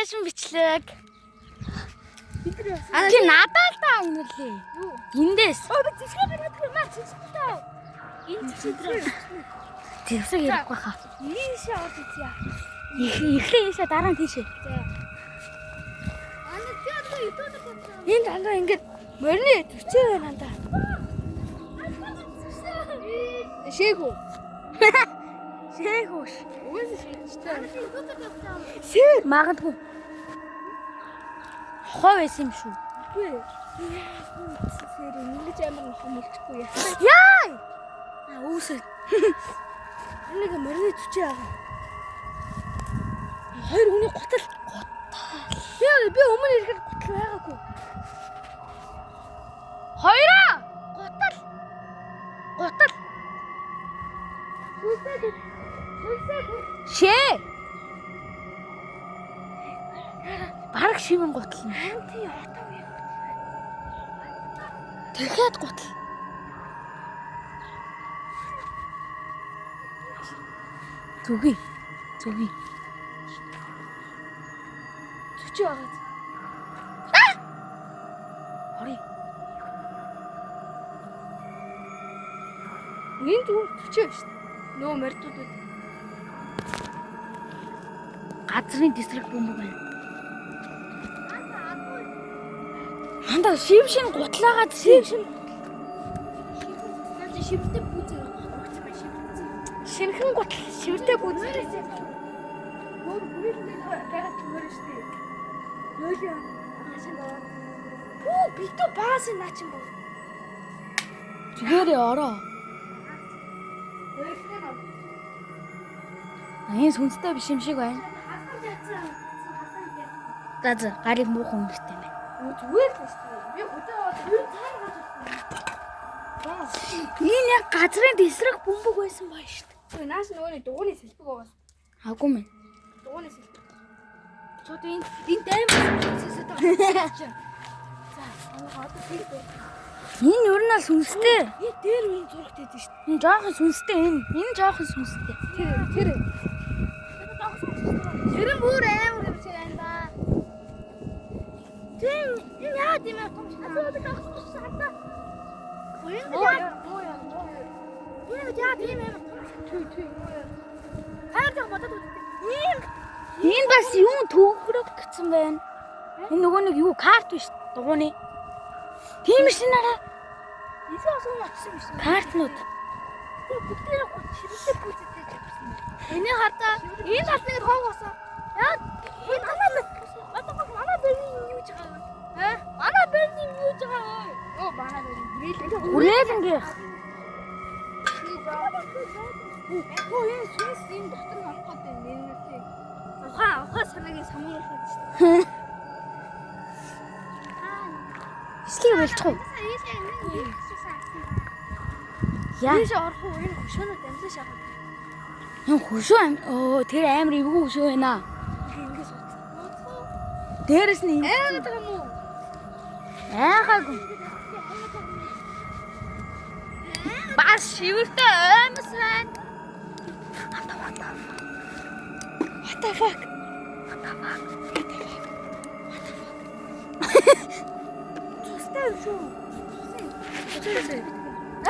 фэшн бичлэг. Чи надад л таа үнэрлээ. Юу? Эндээс. Оо би зэсгээ бариад маа зэсгэлээ. Энэ зэсгээ. Тэрсэг ярихгүй хаа. Ийшээ аваад үзье. Ихлээ ийшээ дараа нь тийшээ. За. Ана чи одоо итүүд тавьсан. Энд дандаа ингэж морины төчөө байна даа. Шээгүү. Шээгүүш. Үгүй шээгчтэй. Ана чи итүүд тавьсан. Шээ магадгүй. Хоо байсан юм шүү. Үгүй. Сэр ингэж амар нохом үлчихгүй яа. Яа! Үүсээ. Энийг морины төчөө аа. Хоёр хүний гутал. Би өмнө ирэхэд гутал байгаагүй. Хоёроо! Гутал. Үсээ. Шээ. Бараг шивэн гутал нь. Анти отоо юм. Тэгэхэд гутал. Зүгий. Төчөө агаад. Хори. Энд түр төчөө шүү дээ. Нөө мордууд. Газрын дистрикт бөмбөг байна. Ханда шившин гутлаагаад шившин. Наач шивтэй бүзээ урагч ба шивтэй. Шинхэн гутал шивтэй бүзээ. Өөр бүрэлдэхүүн гараад төмөр шүү дээ. Нөөлөө хашаа баа. Пүү битүү баас наачин бол. Зүгээрээ ороо. Нөөлөө нөө. Энэ сүнстэй биш юм шиг байна. Хасан яцсан. За гарыг муухан үнэртэй байна. Зүгээр л шүү дээ. Би өдөө юу цаана гаж ирсэн. Энэ яг газрын дистрикт бөмбөг байсан баа шүү дээ. Ой нааш нөгөө дууны сэлбэг байгаас. Хаагүй мэн. Дууны сэлбэг. Чод энэ дайм сэсэт байгаа. За, одоо тийм. Энэ юу наа сүнстэй. Дээр үн зурагт байдаг шүү дээ. Энэ жоохон сүнстэй энэ. Энэ жоохон сүнстэй. Тэр. Тэр бүр амар юм шиг байна да. Тийм яа тийм юм том шиг. Одоо тагсаж шатаа. Уян яа. Уян яа тийм юм том шиг. Түй. Хайртай бодоод үзтээ. Энэ бас юу төгрөгдсөн байна. Энэ нөгөө нэг юу карт биш дугууны. Тийм шин нараа. Ийсээ сум очсон биш. Картнууд. Бүгдээрээ шивтэй бүзэтэй явсан. Энийг хатаа энэ талныг хоог босоо. Яа энэ манай бэрний юу ч байгаа. Манай бэрний юу ч байгаа. Оо манай бэрний Хүрээлэнгийн. Оо энэ сүнс энэ дотор нь орох гэдэг нэрнэсээ. Ухаа санаагийн самуулахад шүү дээ. Эслийг болчихоо. Яа. Ийш орох уу энэ хөшөөнөд амлаа шахаад. Юм хөшөө тэр амар эвгүй хөшөө байна. Ингээс ут. Дээрэс нь Аагаад байгаа юм уу? айгаагүй. Бас шивэртэй аймс байна. What the fuck? Тустай шүү. Тустай.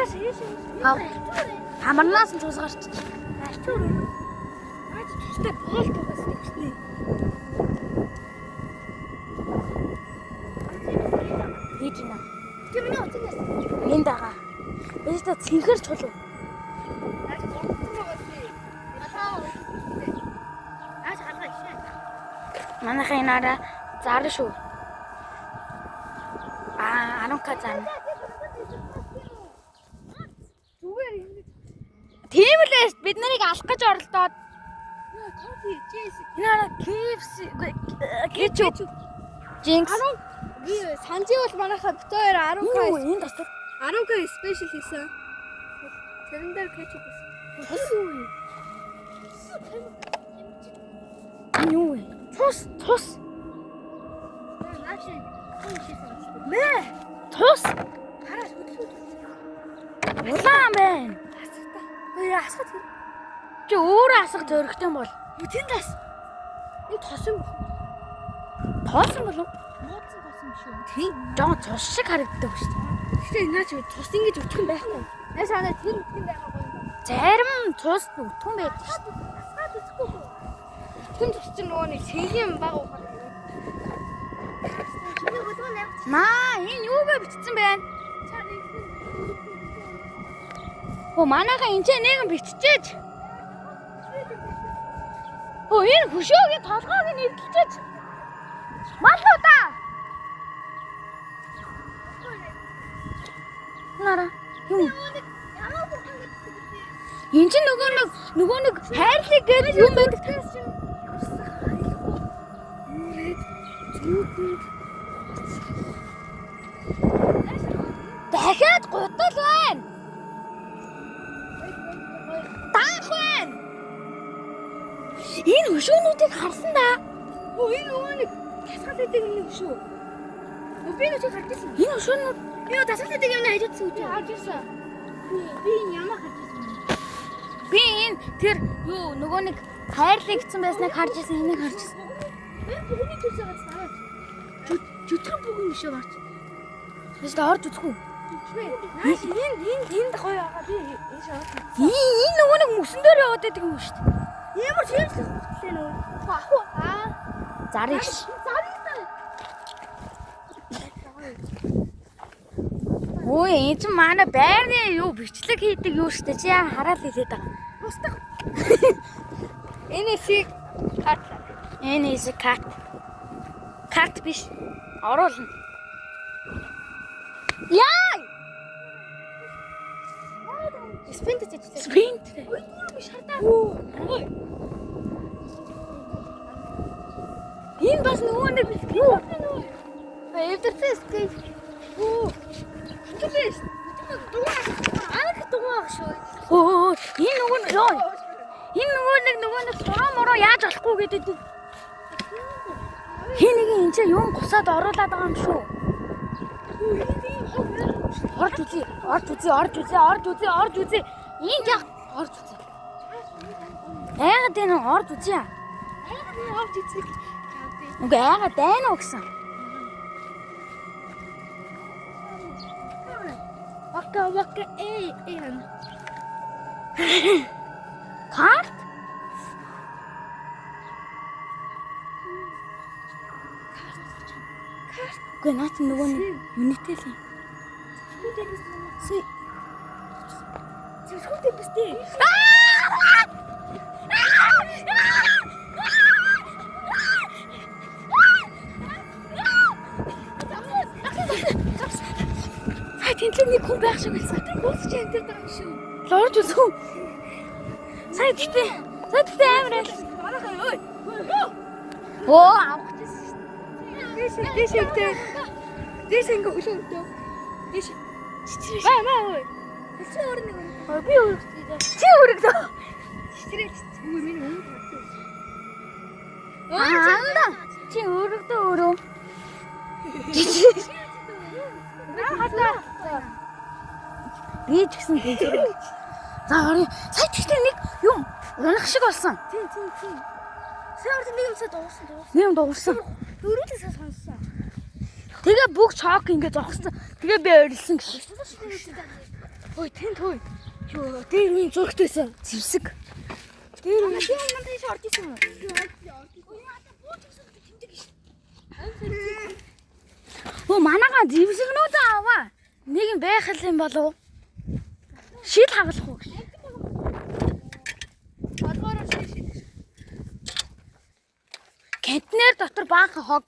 Аш ийш. Хамарнаас нь цус гарч. Ачуур. Аач тустай боолт угаас тэгчтэй. Хийж байна. Чи миний утгаас. Энд байгаа. Энд та цэнхэр чулуу. Аач гортсон байгаа чи. Атаа. Аач харгаа ишээ. Манайхаа энаараа зарна шүү. 10к зарна. Зүгээр юм. Тийм л ээ бид нарыг алах гэж оролдоод. Кофе, чиз. Энаараа KFC кетчуп. Jinx. Би санжи бол манайхаа битээр 10k. Энд тасдаг. 10k спешиал хийсэн. Тэрэн дээр кетчуп хийсэн. Энэ юу вэ? Цус. Наашин. Мэ. Цус. Хараа хөдлөө. Улаан байна. Ой асгад. Чи өөрөө асах зөрөгтэй бол. Тэнд тас. Энэ тос юм. тоосон болов? Муудсан болсон биш үү? Тийм. Жоо цус шиг харагддаг шүү дээ. Гэтэ наач цус ингэж өтгөн байхгүй. Наа санаа тэр өтгөн байгаа гоё юм. Зарим цус өтгөн байдаг шүү дээ. Саад үзэхгүй. Өтгөн цус чинь нөгөө нэг сэнгийн баг ухаар. Чиний хөдөө нэг. Маа, энэ юугаар бичсэн бэ? Оо, манайхаа энэ ч нэгэн биччихэж. Оо, энэ хөшөөгийн толгойг нь эвдэлчихэж. Маллуу да. Нара. Юм. Энд чинь нөгөө нэг хайрлаг гэдэг юм байдаг. Дахиад гутал байна. Даах байна. Энэ хөшөөнүүдийг харсан да. Оо энэ нөгөө нэг тасгал гэдэг юм нэг шүү. Би нэг ч харчихсан. Энэ хөшөөнүүд Яа тасгал гэдэг юм хажуудсан үү? Харж ирсэн. Би энэ ямаа харж ирсэн. би энэ тэр юу нөгөө нэг хайрлаг гэсэн байсныг харж ирсэн, энийг харж ирсэн. Бүгний төсөө гацсан аваад. Жүтгэн бүгэн бишээ гарч. Тэст орж үзэхгүй. Нааш энд гоё байгаа би энэ шавсан. Энэ нөгөө нэг мөсөн дээр яваад байдаг юм шүү дээ. Ямар шивслэх хөтлөө нөө. Ахгүй аа. Зариш. Зартай. Ой, энэ ч манай байрны юу бичлэг хийдэг юу шүү дээ. Чи яа хараад хэлээд байгаа. Устгах. Энэ шиг кат. Энэ is cat. Cat биш. Оруулна. Яа! Спинт гэж. Спинт. Ой, дөрөв шатаа. Ой. Энэ бас нөгөө нэг юу? Эвдэрсэн скейт. Оо. Тэгэлээс. Анх дугаах шүү. Оо, энэ нөгөө нэг ёо. Энэ нөгөө нэг сураа мороо яаж болохгүй гэдэг. Хин нэг энэ чинь юм гусаад оруулаад байгаа юм шүү. Орж үзье. Энд яг орж үзье. Яагаад энэ орж үзье? Авч эцэг. Үгүй яагаад дайна уу гэсэн. Вака Карт? Үгүй наач нөгөө нэг юнитэй л юм. Зөвхөн бистэ. Тэнцэн нэг хүн байх шиг байсан. Гүйцэж энэ дээр байгаа шүү. Лорж үзв. Сая тэгтээ амар айл. Ой. Оо авах гэсэн. Дэш ингээ хөлөөдөө. Дэш. Чичрээ. Баа ой. Чи өөр нэг. Би өргөдөө. Чи өргөдөө. Чичрээ. Үгүй минь өмнө татсан. Аанда. Чи өргөдөө өрөө. Хатаа. Би ч гэсэн тэгсэн. За орё. Сая тэгтээ нэг юм унах шиг болсон. Тийм. Сард нэг юмсаа дууссан. Нэг юм дуурсан. Дөрөвлөөсөө сонссон. Тэгээ бүх чок ингэ зогссон. Тэгээ би ойрлсон гэж. Ой, тэнд хөөе. Юу, дээр үн зөрхтэйсэн. Зевсэг. Дээр үн манд тийш орж исэн юм. Оо манайгаа зевсэгнүүд аваа. Нэг юм байх юм болов. Шил хагалах уу гэж. Бодгороо шиш. Контейнер дотор баахан хог.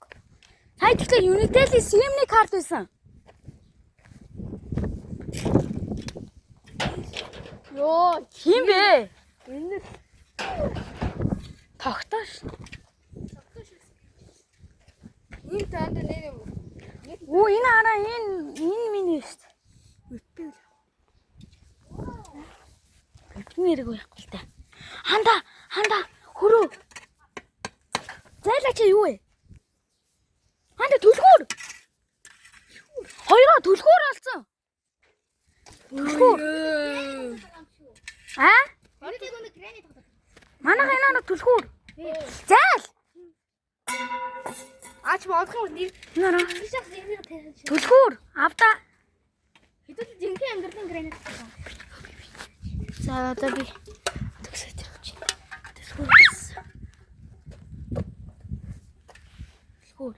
Сая тэгтээ Unitel-ийн SIM-ний карт байсан. Йоо, Хин бэ? энэ Тогтоош. энэ танд нэр юм. Оо энэ хараа энэ миний шүү дээ. Бидний нэрийг байхгүй л та. Ханда хөрөө. Зайлаа чи юу вэ? Ханда түлхүүр. Хоёроо түлхүүр алцсан. Түлхүүр. Аа? Орыг нэг гранит тоглох. Манайха энэ түлхүүр. Зайл. Аач бодох юм нэг Нара. тийшээс нэг тавих. Түлхүүр авда. Хэдүүл жинхэнэ амьдралын гранит байна. За одоо би төгсөж явж байна. Түлхүүр. Түлхүүр.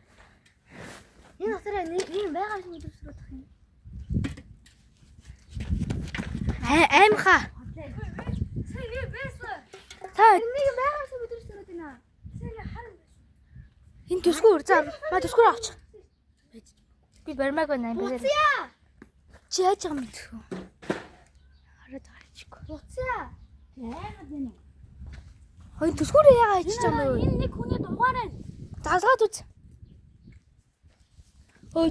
Энэ хатараа ийм байгаа юм төсрөх юм. Аймхаа. Сая нэг байсан. Та Нэг байгаа юм төсрөх байна. Сая харин энэ түлхүүр. За ба түлхүүр авч. Би барьмаг байна. Буцъя. Чи яаж байгаа юм бэ? Хараад гарчихгүй. Буцъя. Яагаад вэ? Хой түлхүүр яагаад хийж байгаа юм бэ? Энэ нэг хүний дугаараа. Залгаад үз. Ой,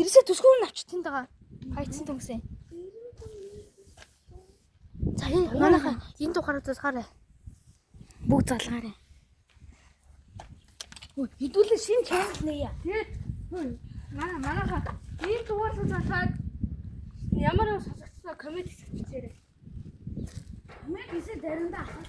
ирсээ түлхүүр нь авч тэнд байгаа. Хайцсан түнсэн. За энэ манайха энэ дугаараа тусгаарай. Бүгд залгаарай. Ой, хэдүүлээ шинэ чанал нээе. Тэгээд манайха ийм дугаарлал залгаад ямар нэг сонсогдсоо коммент хийчихээрэй. Коммент хийсээ дариндаа ахаа.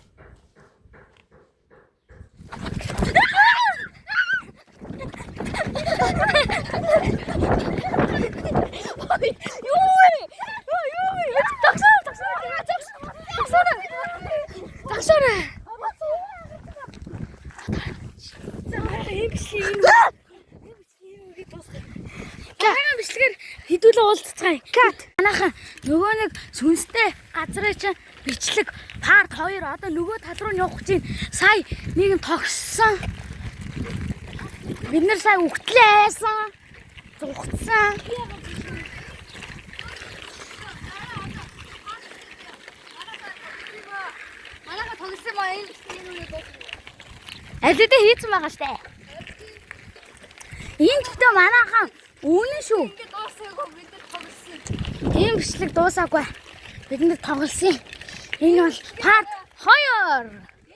Хідүүлээ уулзцгаая. Манайхан нөгөө нэг сүнстэй газрын чинь бичлэг парт 2 одоо нөгөө тал руу явах гэж сая нэг нь тогссон. Бид нар сая үгтлээсэн. Зүгтсэн. Манайха тогсон маа энэ үнийг бод. Аль хэдийн хийцэн байгаа штэ. Ийм гэхдээ манайхан үнэн шүү. Ингээд дуусаагүй бид нар тогсон. Ийм бичлэг дуусаагүй. Бид нар тоглосон. Энэ бол парт 2.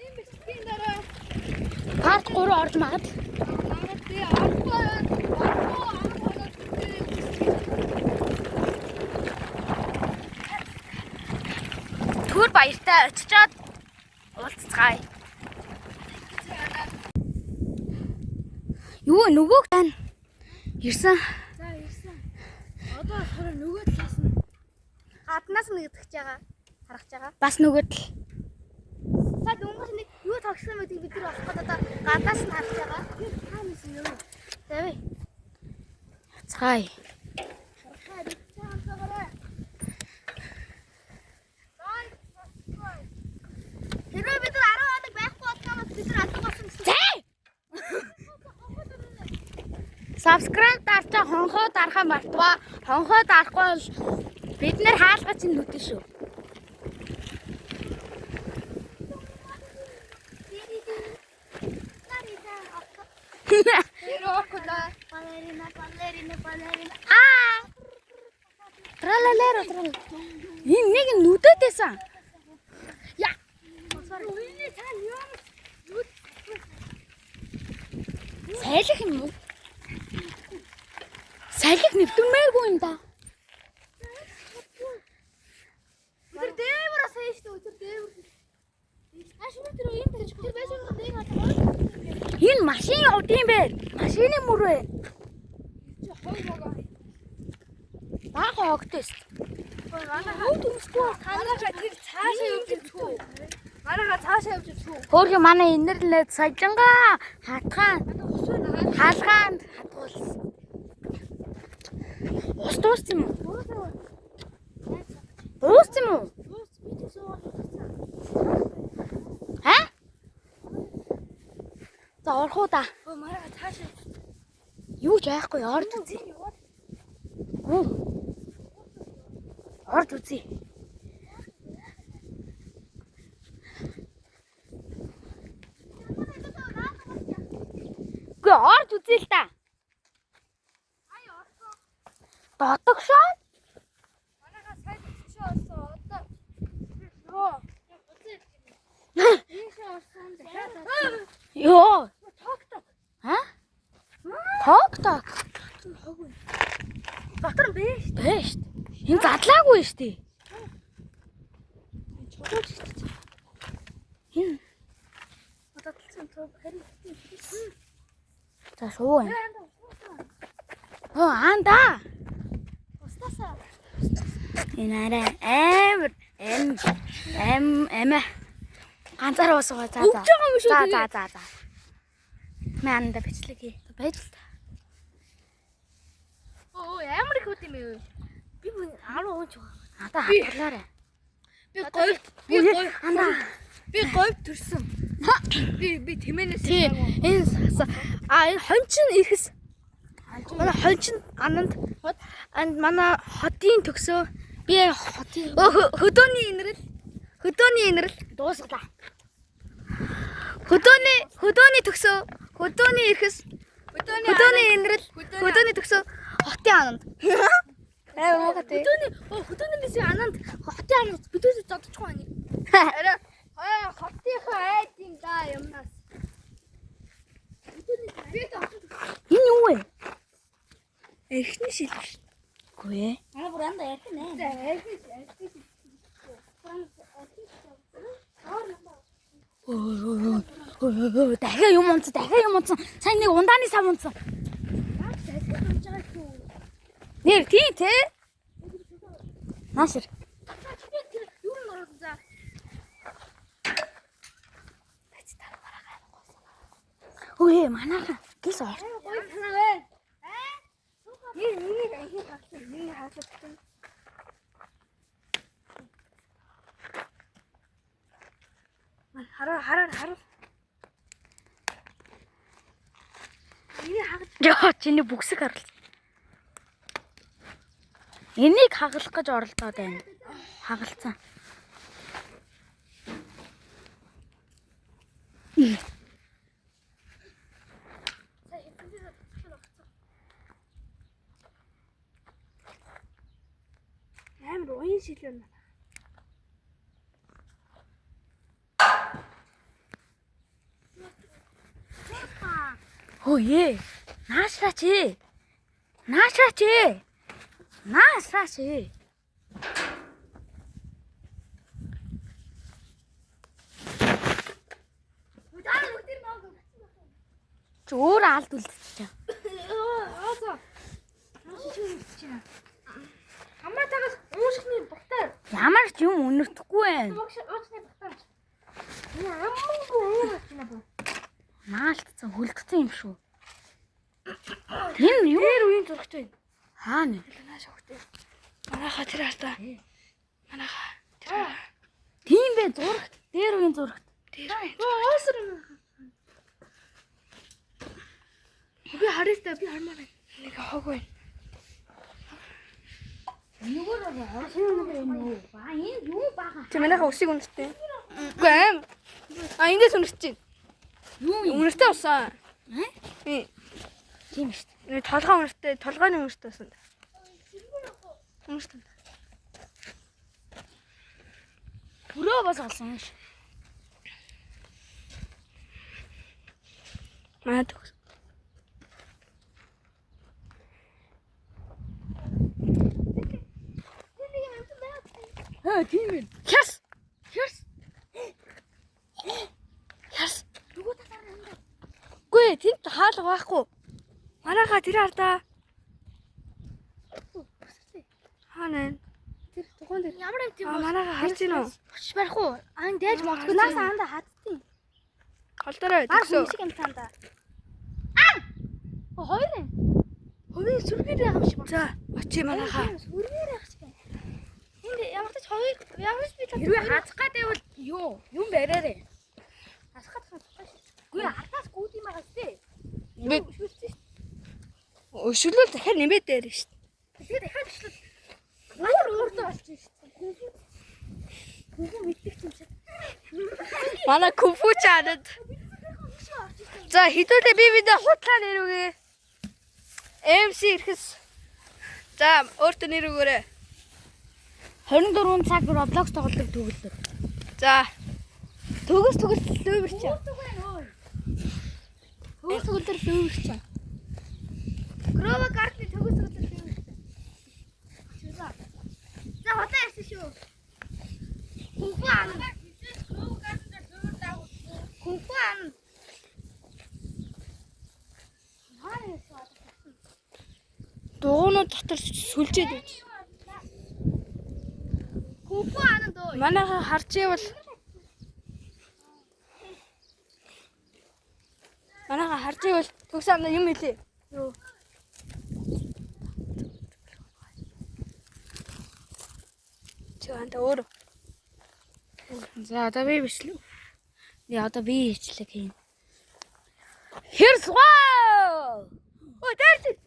Энэ бичлэгийн дараа Парт 3 орж магад. намайг тий арахгүй. Түр баяртай очичоод уулзцгаая. Юу нөгөөг тань ирсэн. За ирсэн. Одоо болохоор нөгөө талаас нь гаднаас нь идэж байгаа. Харагч байгаа. Бас нөгөөд л. За дөнгөж нэг юу тогсон мэдгийг бид нар олох гэдэг одоо гаднаас нь харж байгаа. Хаанаас нь юу? Тэвээ. Цай. Хэрвээ бид нар 10 хоног байхгүй болсоос бид нар алга болсон гэсэн. Зай. Subscribe дарчаа хонхоо дарахаа мартава. Хонхоо дарахгүй бол бид нэр хаалга чинь нүдэн шүү. Аа. Тралалеро трал. Энэ нэг нүдэд байсан. Яа. Үний цаа юу? Сайлах юм уу? Сайлах нэвтэрмээргүй юм да. Тэр дээвэр асаа шүү дээ. Тэр дээвэр. Ашиг тэр юм дээр тэр байсан юм дээ хатаа. Энэ машин явд юм бэ? Машины мөр вэ? Чи хой байгаа. Бага хогтөөс. Юу дүнсгүй танаагаа тэр цаашаа явж ирчихв. Манайха цаашаа явж ирчихв. Хөөрхөн манай инэрлээд сажингаа хатгаан хаалгаанд хатгуулсан. Ус дууссан юм уу? Дууссан юм уу? Ха? За орох уу да. Манайха цаашаа Юу ч яахгүй орж үзье. Хөө. Орж үзье. Гэ орж үзье л та. Дотогшоо. манайха сайн чи орсон. Одоо ёо. Ийшээ орсон. Дахиад. Йоо. Тогтоо. Ха? Ток. Дотор нь бэ шүү. Бэ штт. Энэ задлаагүй штт. Чулууч шүү. Энэ Одоо талсан төв харин. За шуу юм. Аанда. Устасаа. Энэ арай амаа. Ганцаар уусгаа за. Өгч байгаа юм шүү. За. Манда бичлэг хий. Байж л та. Амар их хөт юм ээ. Би 10 ууж байгаа. Надаа хатгалаарай. Би говь төрсөн. Би тэмээнээс Энэ хончин ирэхс. Манай хончин ананд манай хотын төгсөө би хөдөөний инрэл дуусглаа. Хөдөөний төгсөө хөдөөний ирэхс хөдөөний инрэл хөдөөний төгсөө хотын ананд. хөдөөнөөс ананд хотын ананд бидээс зодчихгүй байна. Арай хотынхаа айдын да юмнаас. Энэ юу вэ? Эхний шил шүү. Үгүй ээ. Аа буранда ярих нэ. Дахиад юм унтсан. Сайн нэг ундааны сав унтсан. Нэр тий те? Наашир. Юу н орсон за. Өө манайха гис ор. Гоё танаа вэ? Миний ахи хагсан. Миний хагсан. Хараа. Миний хагас. Яа чиний бүксэг харлаа. Энийг хагалах гэж оролдоод байна. Хагалцсан. Амар уян шилэн байна. Өөе. Наашраач. Өөр алд үлдчихэ. Хамаатагаас уушхны бахтаа. Ямар ч юм өнөртөхгүй байна. Уушхны бахтаа. Энэ аммгүй уушхна бо. Наалтцсан хөлдсөн юм шүү. Энэ юу? Тэр үеийн зурагч байна. Хаана? Нааш өгдөө. Манайха тэр хартаа. Манайха тэр. Тийм бэ зурагт. Дээр үеийн зурагт. Тэр. Оосор юм. Би харъяастай би хармаар байна. Нэг хог байна. Нүгээр орсон юм уу? Энэ юу бага? Чи манайха усыг үнэртэй. Үгүй аим. Эндээс үнэрч чинь. Юу юм? Үнэртэй усан. Тийм шүү. Энэ толгой үнэртэй, толгойн үнэртэй усан. Үнэртэй. Бүрөө бас олсон ш. Манай төгс. Тийм ээ. Хяс. Нөгөө талаар юм даа. Үгүй тэнд хаалга байхгүй. Манайха тэр хартаа. Хаана? Тэр тухайн дээр ямар юм тийм бэ? Манайха харж гин үү? Очиж барих уу? Ан дээж молдгүй. Наас аанда хатдیں۔ Холдорой Төгсөө. төгсөө. Шиг юм таанда. Хоёр юм. Хувийн сүргээр яах юм шиг байна. За, очие манайха. Сүргээр яах шиг байна. Энд ямар ч хоёр ямар ч би Хэрвээ хазах гэдэг бол юм бариарэ. Хазах гэдэг нь үгүй ардаас гүйд юм байгаа сте. би өшөглөл дахиад нэмээд дээр шүү дээ. Тэгээд дахиад ишлээ. Наар өөртөө болчих шүү дээ. Күнгүй мэддэг юм шиг. Манай кунфу чанад. За хэдүүлээ би видео хутлаа нэрүүгээ. MC ирэхс. За өөртөө нэрүүгээрэй. 24 цаг Roblox тоглодог төгөлдөр. За Төгс лөөвөрч. Төгс лөөвөрч. Грова картны төгс лөөвөрч. За хотоо ярьсан шүү. Кунфу ан. Грова картны төгс даа. Кунфу ан. Дугуйнууд дотор сүлжээд байж. Хөөхгүй анаа дөө. Манайхаа харж ивэл төгсөн юм хэлээ. Юу? Чи анда өөр. За одоо би бичлээ. Одоо би хийчлээ гин. Here's why. Ой, дээрч.